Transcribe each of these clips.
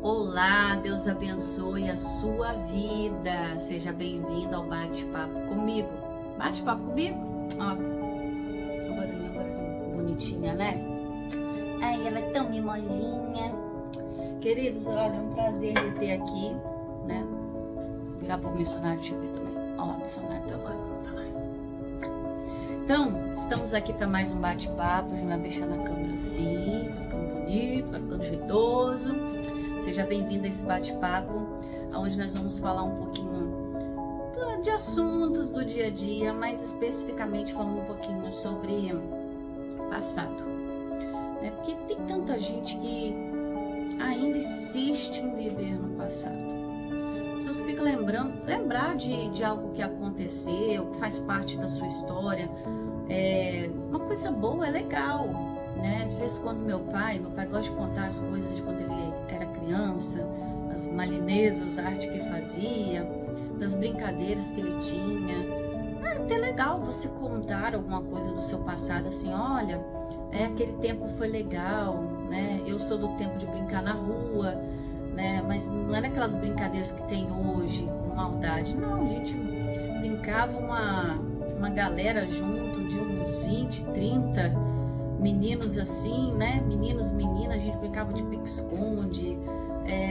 Olá, Deus abençoe a sua vida. Seja bem-vindo ao bate-papo comigo. Bate-papo comigo? Ó, um barulhinho bonitinha, né? Ai, ela é tão mimosinha. Queridos, olha, é um prazer de ter aqui, né? Virar para o missionário de ver também. Ó, o missionário tá lá. Então, estamos aqui para mais um bate-papo. A gente vai mexer na câmera assim, vai ficando bonito, vai ficando jeitoso. Seja bem-vindo a esse bate-papo, onde nós vamos falar um pouquinho de assuntos do dia a dia, mais especificamente falando um pouquinho sobre passado. Porque tem tanta gente que ainda insiste em viver no passado. Você fica lembrar de algo que aconteceu, que faz parte da sua história. Uma coisa boa, é legal, né? De vez em quando meu pai gosta de contar as coisas de quando ele era criança, as malinezas, a arte que fazia, das brincadeiras que ele tinha. É até legal você contar alguma coisa do seu passado, assim, olha, aquele tempo foi legal, né? Eu sou do tempo de brincar na rua, né? Mas não era aquelas brincadeiras que tem hoje, com maldade. Não, a gente brincava uma galera junto, de uns 20, 30 meninos assim, né? Meninos, meninas, a gente brincava de pique-esconde,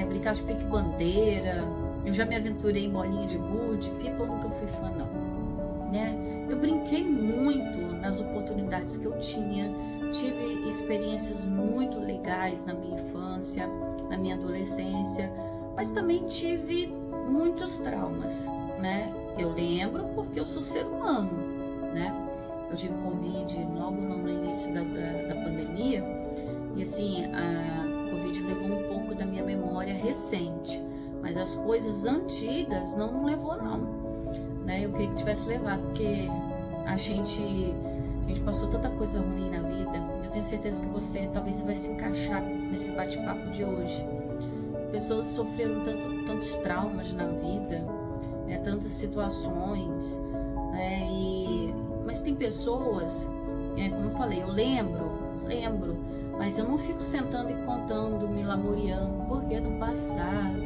brincava de pique-bandeira. Eu já me aventurei em bolinha de gude, pipa eu nunca fui fã não, né? Eu brinquei muito nas oportunidades que eu tinha, tive experiências muito legais na minha infância, na minha adolescência, mas também tive muitos traumas, né? Eu lembro porque eu sou ser humano, né? Eu tive Covid logo no início da pandemia e assim, a Covid levou um pouco da minha memória recente, mas as coisas antigas não levou não, né? Eu queria que tivesse levado, porque a gente passou tanta coisa ruim na vida. Eu tenho certeza que você talvez vai se encaixar nesse bate-papo de hoje. Pessoas sofreram tantos traumas na vida, tantas situações, né? Mas tem pessoas, como eu falei, eu lembro, mas eu não fico sentando e contando, me lamuriando, porque no passado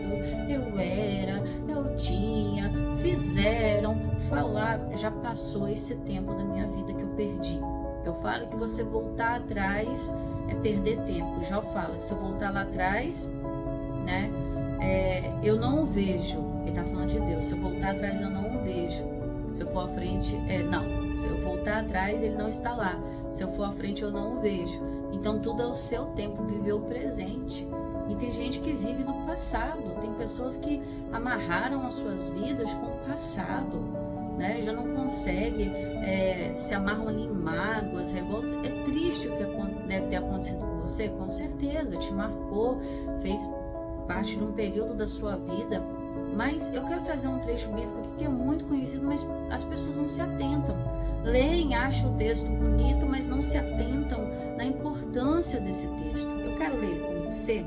eu tinha, fizeram, falaram, já passou esse tempo da minha vida que eu perdi. Eu falo que você voltar atrás é perder tempo, já falo, se eu voltar lá atrás, né, eu não o vejo, ele tá falando de Deus, se eu voltar atrás eu não o vejo, se eu for à frente, se eu voltar atrás ele não está lá, se eu for à frente eu não o vejo. Então tudo é o seu tempo, viver o presente. E tem gente que vive do passado, tem pessoas que amarraram as suas vidas com o passado, né? Já não consegue, se amarram ali em mágoas, revoltas. É triste o que deve ter acontecido com você, com certeza, te marcou, fez parte de um período da sua vida. Mas eu quero trazer um trecho bíblico aqui que é muito conhecido, mas as pessoas não se atentam. Leem, acham o texto bonito, mas não se atentam na importância desse texto. Eu quero ler ele com você,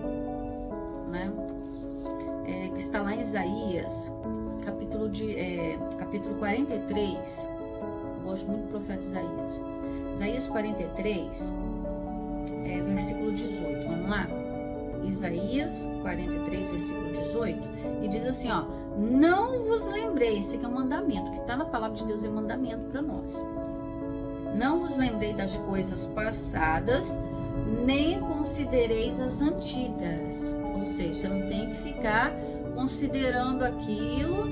né? Que está lá em Isaías, capítulo 43. Eu gosto muito do profeta Isaías. Isaías 43, versículo 18. Vamos lá? Isaías 43, versículo 18, e diz assim, ó: não vos lembrei, esse aqui é um mandamento, que está na palavra de Deus, é mandamento para nós. Não vos lembrei das coisas passadas, nem considereis as antigas. Ou seja, você não tem que ficar considerando aquilo,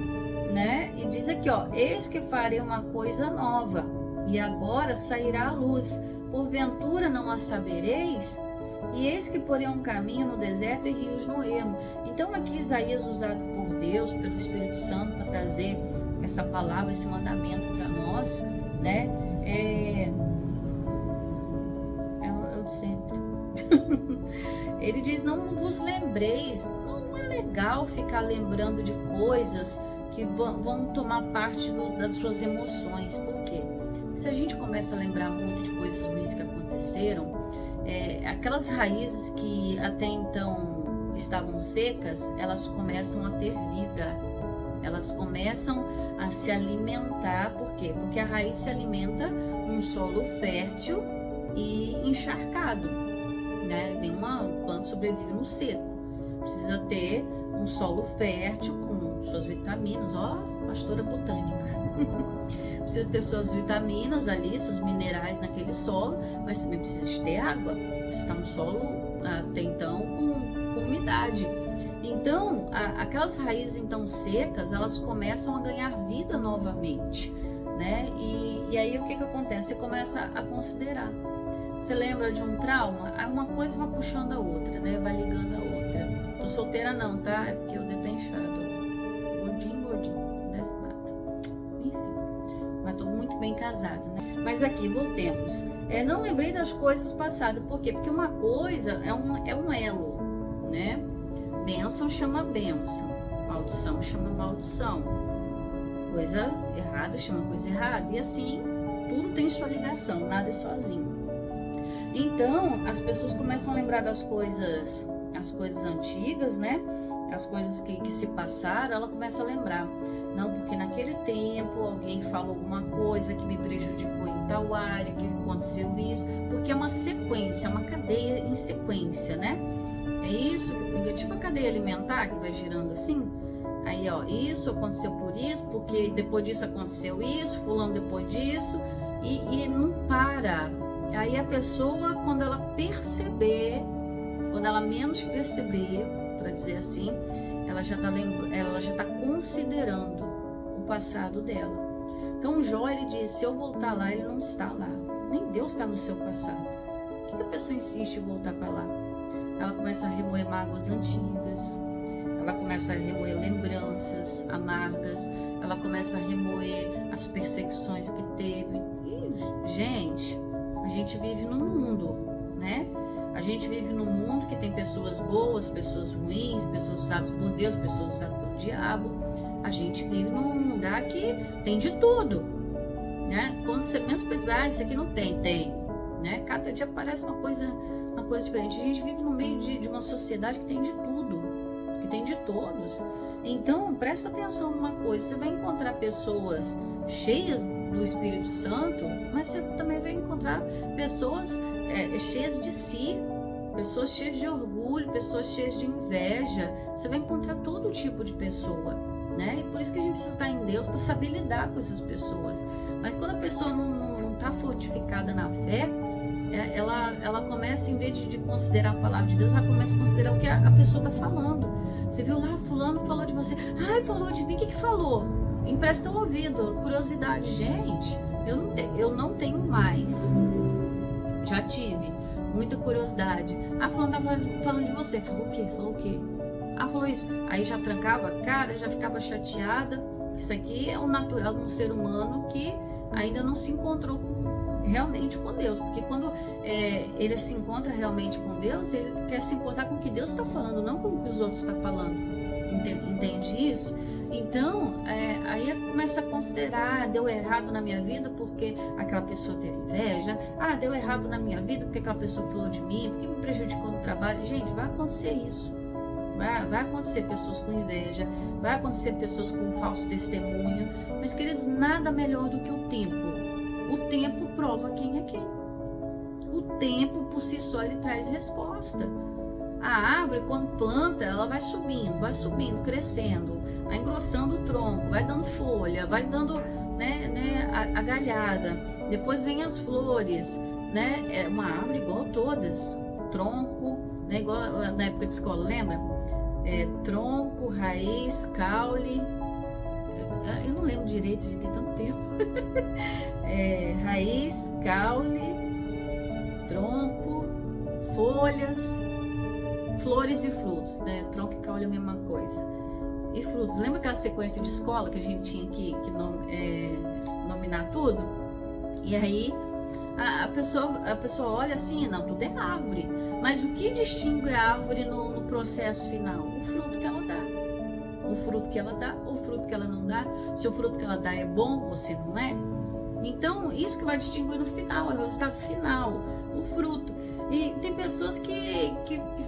né? E diz aqui, ó: eis que farei uma coisa nova, e agora sairá a luz, porventura não a sabereis? E eis que porém um caminho no deserto e rios no ermo. Então aqui Isaías, usado por Deus, pelo Espírito Santo, para trazer essa palavra, esse mandamento para nós, né? É o de sempre. Ele diz: não vos lembreis. Não é legal ficar lembrando de coisas que vão tomar parte das suas emoções. Por quê? Se a gente começa a lembrar muito de coisas ruins que aconteceram, aquelas raízes que até então estavam secas, elas começam a ter vida, elas começam a se alimentar. Por quê? Porque a raiz se alimenta num solo fértil e encharcado, né? Nenhuma planta sobrevive no seco. Precisa ter um solo fértil com suas vitaminas, ó, pastora botânica. Precisa ter suas vitaminas ali, seus minerais naquele solo, mas também precisa ter água. Está um solo até então com umidade. Então, aquelas raízes então secas, elas começam a ganhar vida novamente, né? E aí o que acontece? Você começa a considerar. Você lembra de um trauma? Uma coisa vai puxando a outra, né? Vai ligando a outra. Tô solteira não, tá? É porque o dedo tá inchado. Gordinho, desce nada. Enfim, mas tô muito bem casada, né? Mas aqui, voltemos. Não lembrei das coisas passadas. Por quê? Porque uma coisa é um elo, né? Bênção chama bênção, maldição chama maldição, coisa errada chama coisa errada, e assim, tudo tem sua ligação, nada é sozinho. Então, as pessoas começam a lembrar das coisas, as coisas antigas, né? As coisas que se passaram, ela começa a lembrar. Não, porque naquele tempo alguém falou alguma coisa que me prejudicou em tal área, que aconteceu isso, porque é uma sequência, uma cadeia em sequência, né? É isso, tipo a cadeia alimentar que vai girando assim. Aí, ó, isso aconteceu por isso, porque depois disso aconteceu isso, fulano depois disso, e não para. Aí a pessoa, quando ela perceber, quando ela menos perceber, para dizer assim, ela já tá considerando o passado dela. Então Jó, ele diz, se eu voltar lá, ele não está lá. Nem Deus está no seu passado. Por que a pessoa insiste em voltar para lá? Ela começa a remoer mágoas antigas, ela começa a remoer lembranças amargas, ela começa a remoer as perseguições que teve. E, gente, a gente vive num mundo, né? A gente vive num mundo que tem pessoas boas, pessoas ruins, pessoas usadas por Deus, pessoas usadas pelo diabo. A gente vive num lugar que tem de tudo, né? Quando você pensa, isso aqui não tem, né? Cada dia aparece uma coisa diferente. A gente vive no meio de uma sociedade que tem de tudo, que tem de todos. Então, presta atenção numa coisa, você vai encontrar pessoas cheias do Espírito Santo, mas você também vai encontrar pessoas cheias de si, pessoas cheias de orgulho, pessoas cheias de inveja. Você vai encontrar todo tipo de pessoa, né? E por isso que a gente precisa estar em Deus, para saber lidar com essas pessoas. Mas quando a pessoa não está fortificada na fé, ela começa, em vez de considerar a palavra de Deus, ela começa a considerar o que a pessoa está falando. Você viu lá, fulano falou de você. Ai, falou de mim, o que falou? Empresta o ouvido, curiosidade. Gente, eu não tenho mais. Já tive muita curiosidade. Fulano tá falando de você. Falou o quê? Falou o quê? Falou isso. Aí já trancava a cara, já ficava chateada. Isso aqui é o natural de um ser humano que ainda não se encontrou realmente com Deus, porque quando ele se encontra realmente com Deus, ele quer se encontrar com o que Deus está falando, não com o que os outros estão falando. Entende isso? Então, aí ele começa a considerar, deu errado na minha vida porque aquela pessoa teve inveja, deu errado na minha vida porque aquela pessoa falou de mim, porque me prejudicou no trabalho. Gente, vai acontecer isso. Vai acontecer pessoas com inveja, vai acontecer pessoas com falso testemunho, mas, queridos, nada melhor do que o tempo. O tempo prova quem é quem. O tempo, por si só, ele traz resposta. A árvore, quando planta, ela vai subindo, crescendo, vai engrossando o tronco, vai dando folha, vai dando a galhada. Depois vem as flores, né? É uma árvore igual a todas. Tronco, né? Igual na época de escola, lembra? Tronco, raiz, caule. Eu não lembro direito, gente, tem tanto tempo. Raiz, caule, tronco, folhas, flores e frutos, né? Tronco e caule é a mesma coisa. E frutos. Lembra aquela sequência de escola que a gente tinha que nominar tudo? E aí a pessoa olha assim, não, tudo é árvore. Mas o que distingue a árvore no processo final? O fruto que ela dá. O fruto que ela dá, ou o fruto que ela não dá. Se o fruto que ela dá é bom ou se não é. Então, isso que vai distinguir no final, é o resultado final, o fruto. E tem pessoas que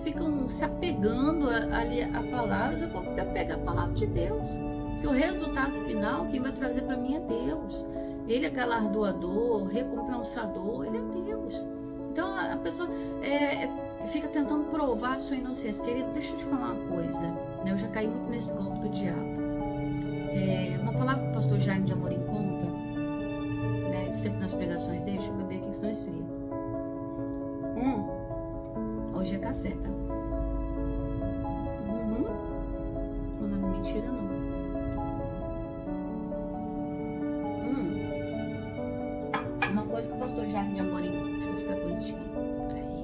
ficam se apegando ali a palavras. Eu vou pegar a palavra de Deus. Porque o resultado final, quem vai trazer para mim é Deus. Ele é galardoador, recompensador, ele é Deus. Então, a pessoa que fica tentando provar a sua inocência. Querido, deixa eu te falar uma coisa, né? Eu já caí muito nesse golpe do diabo. Uma palavra que o pastor Jaime de Amorim conta, né, sempre nas pregações dele. Deixa eu beber aqui, senão esfria. Hoje é café, tá? Não é mentira, não. Uma coisa que o pastor Jaime de Amorim, deixa eu ver se tá bonitinho. Aí,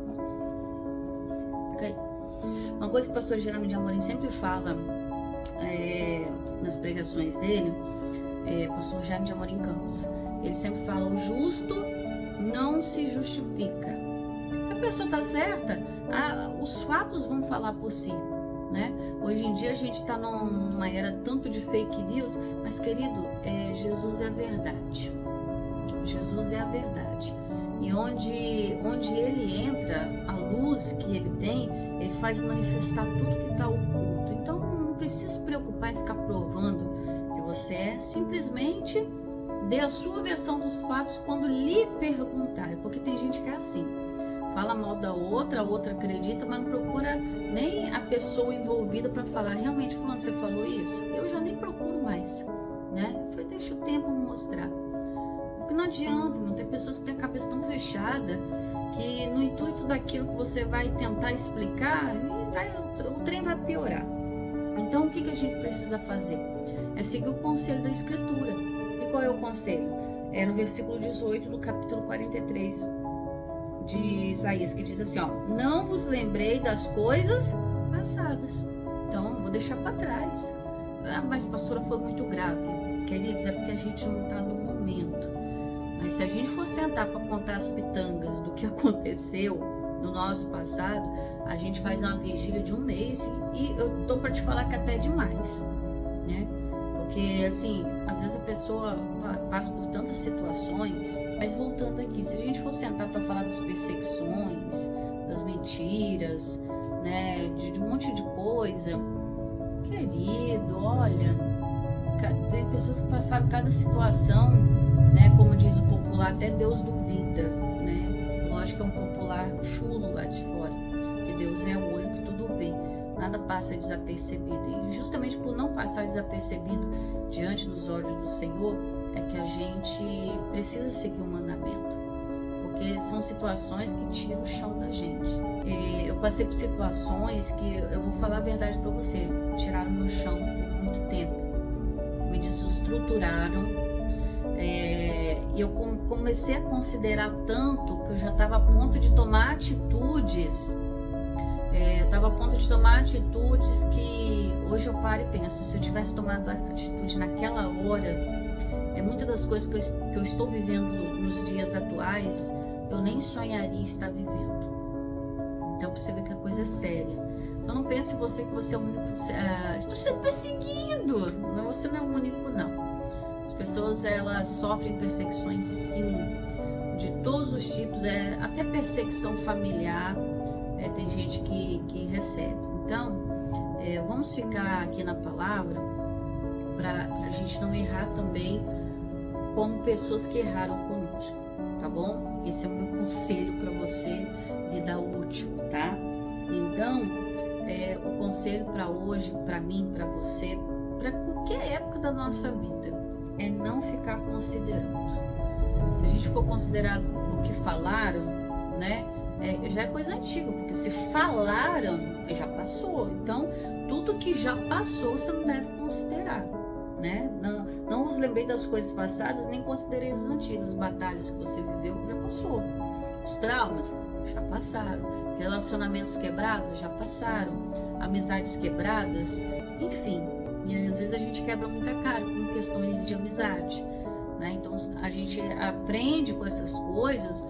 agora sim. Fica aí. Uma coisa que o pastor Jaime de Amorim sempre fala nas pregações dele, pastor Jaime de Amorim Campos, ele sempre fala: o justo não se justifica. Se a pessoa tá certa, os fatos vão falar por si, né? Hoje em dia a gente está numa era tanto de fake news, mas querido, Jesus é a verdade. Jesus é a verdade. E onde ele entra, a luz que ele tem, ele faz manifestar tudo que está oculto. Então não precisa se preocupar em ficar provando que você é. Simplesmente dê a sua versão dos fatos quando lhe perguntarem. Porque tem gente que é assim, fala mal da outra, a outra acredita, mas não procura nem a pessoa envolvida para falar: realmente, fulano, você falou isso? Eu já nem procuro mais, né? Eu falei: deixa o tempo mostrar. Porque não adianta, não tem pessoas que têm a cabeça tão fechada que no intuito daquilo que você vai tentar explicar, o trem vai piorar. Então o que a gente precisa fazer? É seguir o conselho da Escritura. E qual é o conselho? É no versículo 18 do capítulo 43 de Isaías, que diz assim, ó: não vos lembrei das coisas passadas. Então vou deixar para trás. Mas pastora, foi muito grave. Queridos, é porque a gente não está no momento. Mas se a gente for sentar para contar as pitangas do que aconteceu no nosso passado, a gente faz uma vigília de um mês e eu tô para te falar que até é demais, né? Porque assim, às vezes a pessoa passa por tantas situações. Mas voltando aqui, se a gente for sentar para falar das perseguições, das mentiras, né, de um monte de coisa, querido, olha, tem pessoas que passaram cada situação, né, como diz o popular, até Deus duvida, né? Lógico que é um popular chulo lá de fora, porque Deus é o olho que tudo vê, nada passa desapercebido. E justamente por não passar desapercebido diante dos olhos do Senhor, é que a gente precisa seguir o mandamento, porque são situações que tiram o chão da gente. Eu passei por situações que, eu vou falar a verdade para você, tiraram meu chão por muito tempo, me desestruturaram. E eu comecei a considerar tanto que eu já estava a ponto de tomar atitudes. Eu estava a ponto de tomar atitudes que hoje eu paro e penso: se eu tivesse tomado atitude naquela hora, muitas das coisas que eu estou vivendo nos dias atuais, eu nem sonharia estar vivendo. Então você vê que a coisa é séria. Então não pense você que você é o único. Estou sendo perseguido. Não, você não é o único, não. As pessoas, elas sofrem perseguições, sim, de todos os tipos, até perseguição familiar, tem gente que recebe. Então, vamos ficar aqui na palavra para a gente não errar também como pessoas que erraram conosco, tá bom? Esse é o meu conselho para você, vida útil, tá? Então, o conselho para hoje, para mim, para você, para qualquer época da nossa vida, é não ficar considerando. Se a gente for considerar o que falaram, né, já é coisa antiga, porque se falaram, já passou. Então, tudo que já passou, você não deve considerar, né? Não os lembrei das coisas passadas, nem considerei as antigas batalhas que você viveu, já passou. Os traumas já passaram. Relacionamentos quebrados já passaram. Amizades quebradas, enfim. E às vezes a gente quebra muita cara com questões de amizade, né? Então a gente aprende com essas coisas.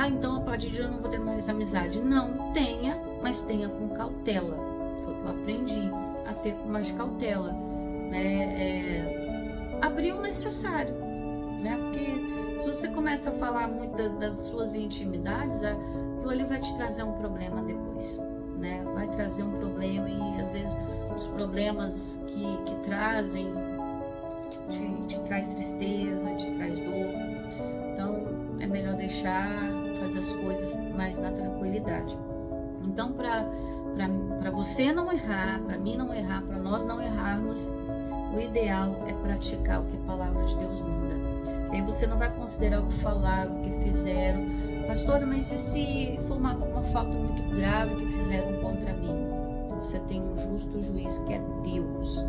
Então a partir de hoje eu não vou ter mais amizade. Não, tenha, mas tenha com cautela. Foi o que eu aprendi a ter com mais cautela, né? Abrir o necessário, né? Porque se você começa a falar muito das suas intimidades, aquilo ali vai te trazer um problema depois, né? Vai trazer um problema, e às vezes os problemas que trazem te traz tristeza, te traz dor. Então é melhor deixar, fazer as coisas mais na tranquilidade. Então, para você não errar, para mim não errar, para nós não errarmos, o ideal é praticar o que a palavra de Deus manda. E aí você não vai considerar o que falaram, o que fizeram. Pastora, mas e se for uma falta muito grave que fizeram contra mim? Você tem um justo juiz que é Deus.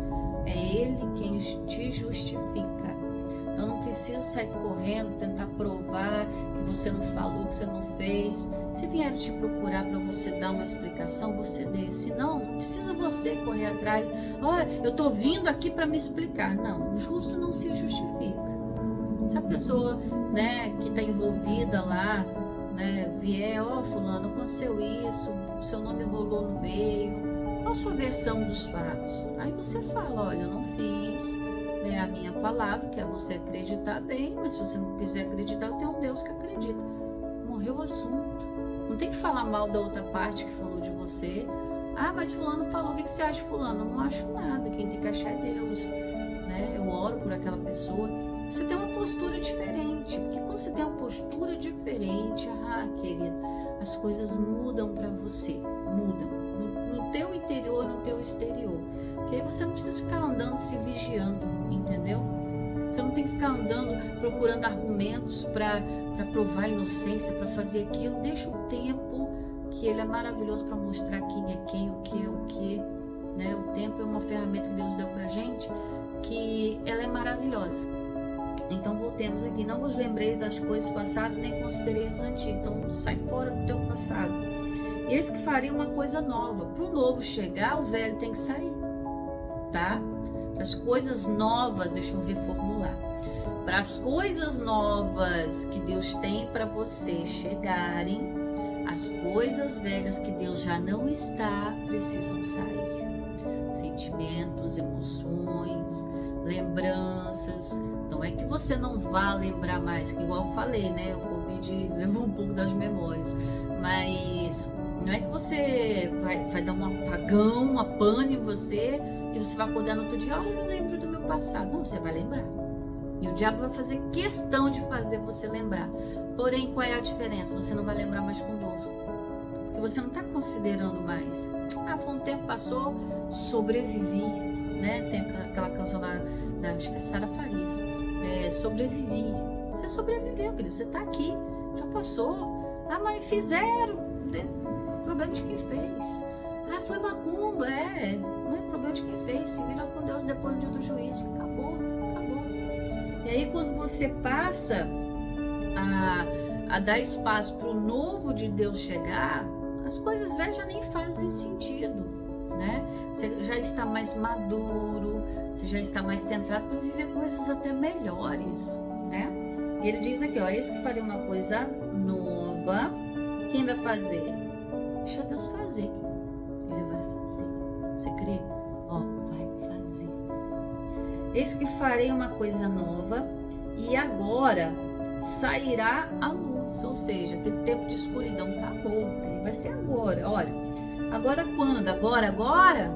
É Ele quem te justifica. Eu não preciso sair correndo, tentar provar que você não falou, que você não fez. Se vieram te procurar para você dar uma explicação, você dê. Se não, não precisa você correr atrás. Olha, eu estou vindo aqui para me explicar. Não, o justo não se justifica. Se a pessoa, né, que está envolvida lá, né, vier, fulano, aconteceu isso, o seu nome rolou no meio, qual a sua versão dos fatos? Aí você fala, olha, eu não fiz, né, a minha palavra, que é você acreditar bem, mas se você não quiser acreditar, eu tenho um Deus que acredita. Morreu o assunto. Não tem que falar mal da outra parte que falou de você. Ah, mas fulano falou, o que você acha de fulano? Eu não acho nada, quem tem que achar é Deus, né? Eu oro por aquela pessoa. Você tem uma postura diferente, porque quando você tem uma postura diferente, querido, as coisas mudam para você, mudam no teu interior, no teu exterior, porque aí você não precisa ficar andando se vigiando, entendeu? Você não tem que ficar andando procurando argumentos para provar a inocência, para fazer aquilo. Deixa o tempo, que ele é maravilhoso para mostrar quem é quem, o que é o que, né? O tempo é uma ferramenta que Deus deu pra gente, que ela é maravilhosa. Então voltemos aqui, não vos lembreis das coisas passadas, nem considereis as antigas. Então sai fora do teu passado. E eis que faria uma coisa nova. Para o novo chegar, o velho tem que sair, tá? Para as coisas novas, deixa eu reformular. Para as coisas novas que Deus tem para você chegarem, as coisas velhas que Deus já não está, precisam sair. Sentimentos, emoções, lembranças. Não é que você não vá lembrar mais, que igual eu falei, né? O Covid levou um pouco das memórias, mas não é que você vai dar um apagão, uma pane em você e você vai acordar no outro dia, eu não lembro do meu passado. Não, você vai lembrar. E o diabo vai fazer questão de fazer você lembrar. Porém, qual é a diferença? Você não vai lembrar mais com dor. Porque você não está considerando mais. Foi um tempo, passou, sobrevivi, né? Tem aquela canção da acho que é Sara Farias. Sobrevivi. Você sobreviveu, querido. Você está aqui. Já passou. Mas fizeram. Problema de quem fez. Foi macumba. Não é problema de quem fez. Se vira com Deus depois do dia do juízo. Acabou. E aí quando você passa a dar espaço para o novo de Deus chegar, as coisas velhas já nem fazem sentido, né? Você já está mais maduro, você já está mais centrado para viver coisas até melhores, né? E ele diz aqui, esse que faria uma coisa nova, quem vai fazer? Deixa Deus fazer. Ele vai fazer. Você crê? Vai fazer. Eis que farei uma coisa nova e agora sairá a luz, ou seja, aquele tempo de escuridão acabou, ele vai ser agora. Olha, agora quando? Agora?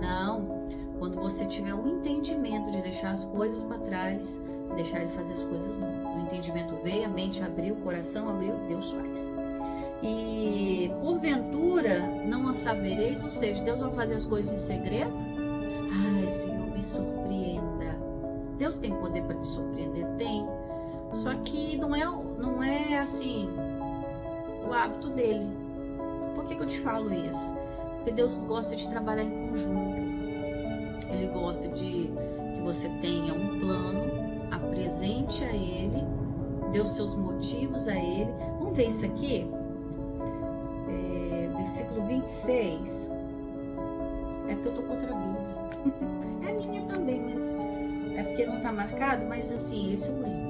Não, quando você tiver o entendimento de deixar as coisas para trás, deixar ele fazer as coisas novas. O entendimento veio, a mente abriu, o coração abriu, Deus faz. E porventura não a sabereis, ou seja, Deus vai fazer as coisas em segredo? Senhor, me surpreenda. Deus tem poder para te surpreender? Tem. Só que não é assim o hábito dele. Por que eu te falo isso? Porque Deus gosta de trabalhar em conjunto. Ele gosta de que você tenha um plano, apresente a Ele, dê os seus motivos a Ele. Vamos ver isso aqui? Versículo 26. É porque eu estou contra a Bíblia. É a minha também, mas é porque não está marcado, mas assim, esse eu lembro.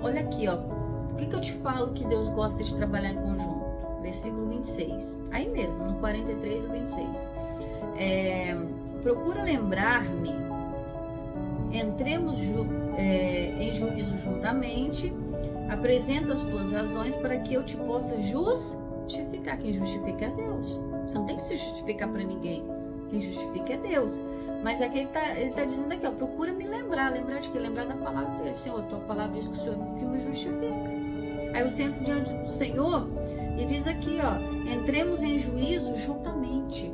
Olha aqui, por que eu te falo que Deus gosta de trabalhar em conjunto? Versículo 26. Aí mesmo, no 43 e 26. Procura lembrar-me, entremos em juízo juntamente, apresenta as tuas razões para que eu te possa justificar. Quem justifica é Deus. Você não tem que se justificar para ninguém. Quem justifica é Deus. Mas aqui ele está dizendo aqui, procura me lembrar de que? Lembrar da palavra dele. Senhor, tua palavra diz que o Senhor que me justifica. Aí eu sento diante do Senhor e diz aqui, ó, entremos em juízo juntamente.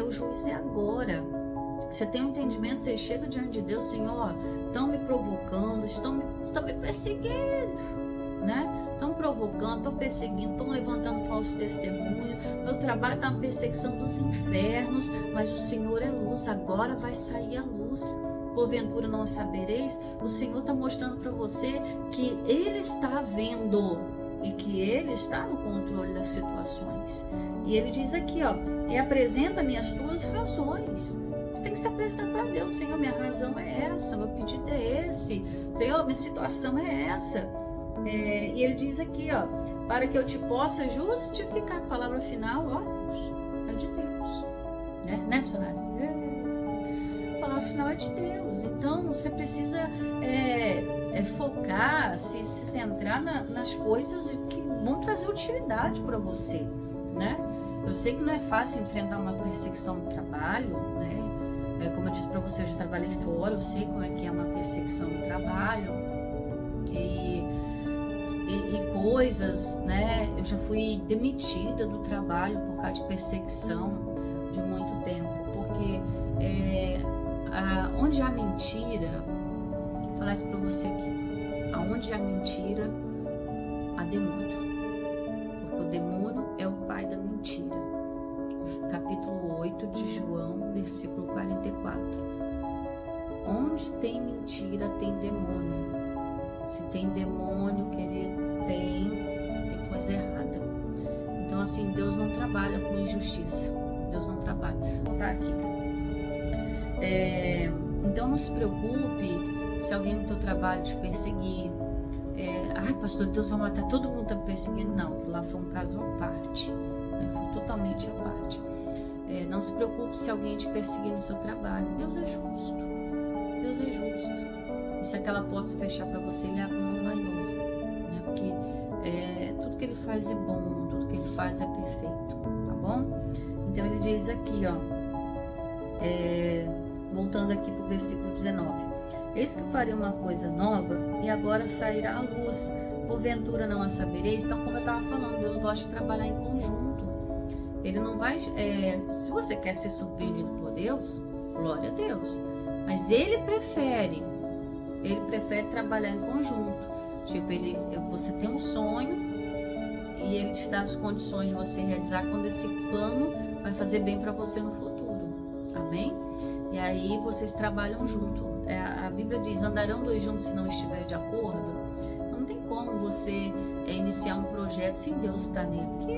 O juízo é agora. Você tem um entendimento, você chega diante de Deus, Senhor, estão me provocando, estão me perseguindo, né? Estão provocando, estão perseguindo, estão levantando falso testemunho. Meu trabalho está na perseguição dos infernos, mas o Senhor é luz, agora vai sair a luz. Porventura não sabereis? O Senhor está mostrando para você que Ele está vendo e que Ele está no controle das situações. E Ele diz aqui, ó, e apresenta-me as tuas razões. Você tem que se apresentar para Deus. Senhor, minha razão é essa, meu pedido é esse. Senhor, minha situação é essa. E Ele diz aqui, ó, para que eu te possa justificar. A palavra final, ó, é de Deus, né, Sonara? A palavra final é de Deus. Então você precisa focar, se centrar nas coisas que vão trazer utilidade para você, né? Eu sei que não é fácil enfrentar uma perseguição no trabalho, né? Como eu disse para você, eu já trabalhei fora, eu sei como é que é uma perseguição no trabalho e coisas, né? Eu já fui demitida do trabalho por causa de perseguição de muito tempo, porque onde há mentira, vou falar isso para você aqui, aonde há mentira, há demônio, porque o demônio é o pai da mentira. Capítulo 8 de João, versículo 44. Onde tem mentira, tem demônio. Se tem demônio, querido, tem coisa errada. Então, assim, Deus não trabalha com injustiça. Deus não trabalha. Vou voltar aqui. Então, não se preocupe se alguém no teu trabalho te perseguir. Ai, pastor, Deus vai matar todo mundo que está me perseguindo. Não, lá foi um caso à parte. Foi totalmente à parte. Não se preocupe se alguém te perseguir no seu trabalho. Deus é justo. Deus é justo. E se aquela porta se fechar para você, Ele abre uma maior, né? Porque tudo que Ele faz é bom, tudo que Ele faz é perfeito, tá bom? Então Ele diz aqui, ó, voltando aqui para o versículo 19: eis que farei uma coisa nova e agora sairá a luz, porventura não a sabereis. Então, como eu estava falando, Deus gosta de trabalhar em conjunto. Ele não vai, se você quer ser surpreendido por Deus, glória a Deus, mas Ele prefere trabalhar em conjunto. Tipo, você tem um sonho e Ele te dá as condições de você realizar quando esse plano vai fazer bem para você no futuro, amém? E aí vocês trabalham junto. A Bíblia diz, andarão dois juntos se não estiverem de acordo. Não tem como você iniciar um projeto sem Deus estar nele, porque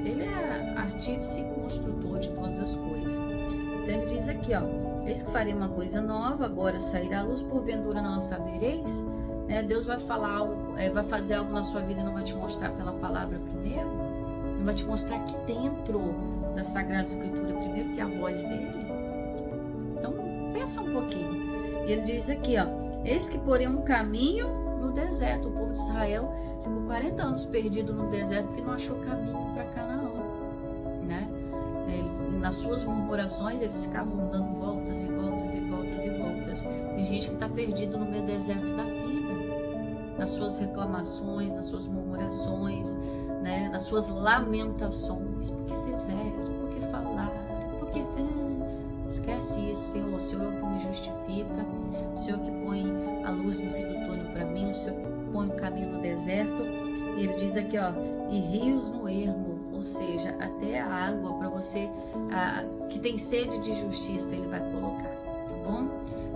Ele é artífice e construtor de todas as coisas. Então Ele diz aqui, ó, eis que farei uma coisa nova, agora sairá a luz, porventura não a sabereis. Deus vai falar algo, vai fazer algo na sua vida e não vai te mostrar pela palavra primeiro, não vai te mostrar aqui dentro da Sagrada Escritura primeiro, que é a voz dele. Então pensa um pouquinho. E Ele diz aqui, ó, eis que porém um caminho no deserto. O povo de Israel ficou 40 anos perdido no deserto porque não achou caminho para Canaã, né? Nas suas murmurações eles ficavam dando voltas e voltas e voltas e voltas. Tem gente que está perdido no meio do deserto da vida, nas suas reclamações, nas suas murmurações, né? Nas suas lamentações, porque fizeram, porque falaram, porque esquece isso. Senhor, o Senhor que me justifica, o Senhor que põe a luz no fim do túnel para mim, o Senhor que põe o caminho no deserto. E Ele diz aqui, ó, e rios no ermo, ou seja, até a água para você que tem sede de justiça, Ele vai colocar, tá bom?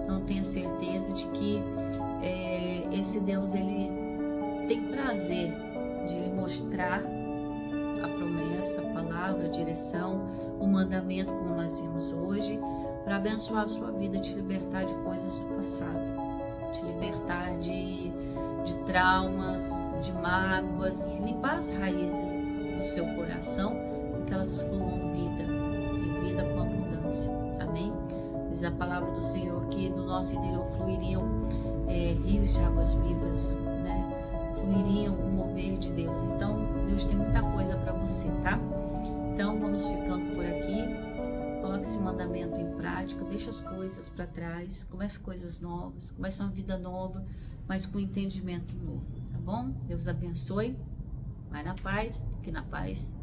Então tenha certeza de que esse Deus, Ele tem prazer de lhe mostrar a promessa, a palavra, a direção, o mandamento, como nós vimos hoje, para abençoar a sua vida, te libertar de coisas do passado, te libertar de traumas, de mágoas, limpar as raízes do seu coração, para que elas fluam vida, e vida com abundância, amém? Diz a palavra do Senhor que do nosso interior fluiriam rios de águas vivas, né? Fluiriam o mover de Deus. Então Deus tem muita coisa para você, tá? Então vamos ficando por aqui. Coloque esse mandamento em prática, deixa as coisas para trás, comece coisas novas, comece uma vida nova, mas com entendimento novo, tá bom? bom? Deus abençoe. Vai na paz, porque na paz